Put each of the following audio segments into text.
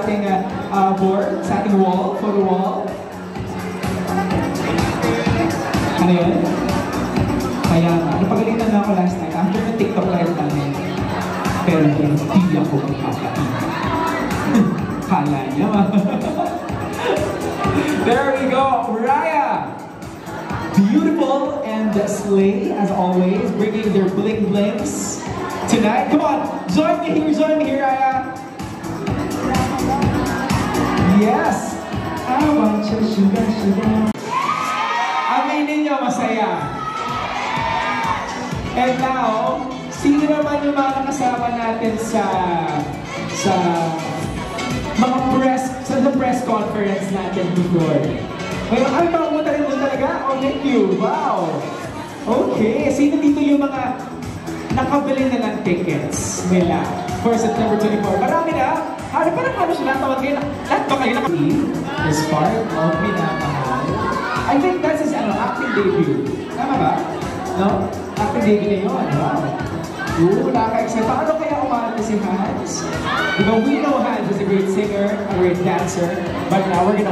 ating board, sa ating wall, photo wall. Ano yun? Kaya napagalitan na ako last night after the TikTok live namin. Pero hindi ako magkakain. Kala niya ma. There we go, Raya! Beautiful and slay, as always, bringing their bling blings tonight. Come on, join me here, Raya! Yes! I want you, sugar, sugar. Aminin niyo, masaya. And now, sino naman yung mga nakasama natin sa mga press conference natin before? Ngayon, ay, makapunta rin mo talaga? Oh, thank you. Wow. Okay, sino dito yung mga nakabili na ng tickets nila for September 24? Marami na. Parang sila tawag kayo. Lahat ba kayo is part of Minamahal? I think that's his acting debut. Tama ba? No? Acting debut na yun. Wow. Ooh, nakaka-excite. Paano kaya umalat si Hans? Diba, we know Hans is a great singer, a great dancer, but now we're gonna...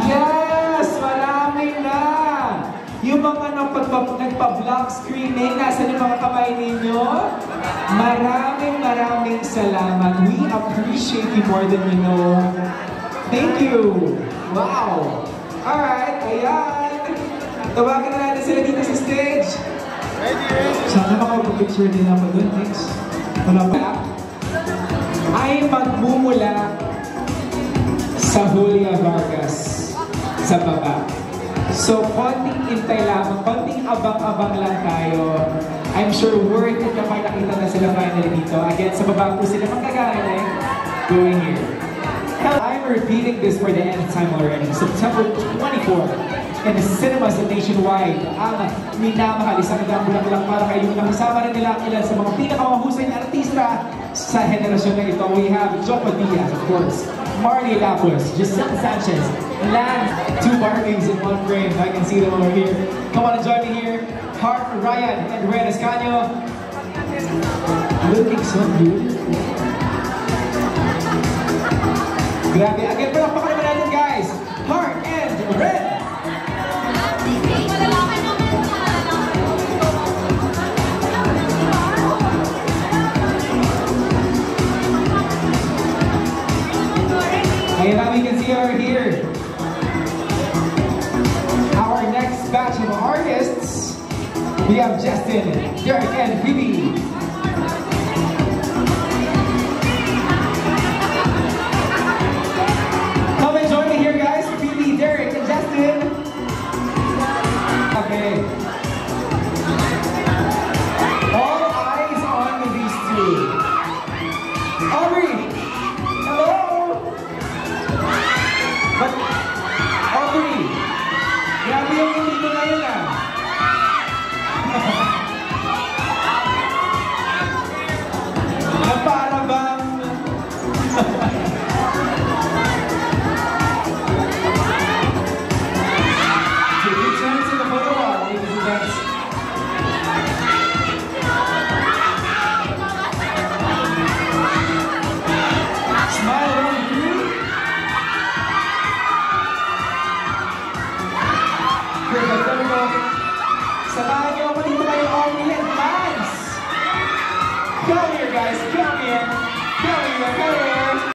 Yes! Marami na! Yung mga nagpa-block screening, nasa yung mga kamay ninyo? Maraming salamat. We appreciate you more than you know. Thank you! Wow! Alright, ayan! Tawagan na natin sila dito sa stage. Sana makapag-picture din ako dun, next. Wala pa. Ay magmumula sa Julia Vargas sa baba. So, konting intay lamang, konting abang-abang lang tayo. I'm sure worth it kapag nakita na sila finally dito. Again, sa baba po sila magkagaling going here. I'm repeating this for the nth time already. September 24 in the cinemas nationwide. Ang Minamahal, isang gambulak-bulak para kayo na kasama rin nila ilan sa mga pinakamahusay na artista sa henerasyon na ito. We have Jopo Diaz, of course, Marnie Lapus, Giselle Sanchez, Lan, two Barbies in one frame. I can see them over here. Come on and join me here. Hart, Ryan, and Red Escanio. Looking so beautiful. Grabe. Again, palakpakan naman natin, guys. Hart and Red. And now we can see over here our next batch of artists. We have Justin, Derek, and Phoebe. Come and join me here, guys. Phoebe, Derek, and Justin. Okay. All eyes on these two. Aubrey. But, Aubrey, grabe yung hindi ko ngayon ah. Na para bang... Good chance in the photo wall, ladies and gents. Smile on through. Perfect, there we go. Samahan niyo ako dito kayo, Aubrey and Lance. Come here, guys. Come here. Come here. Come here.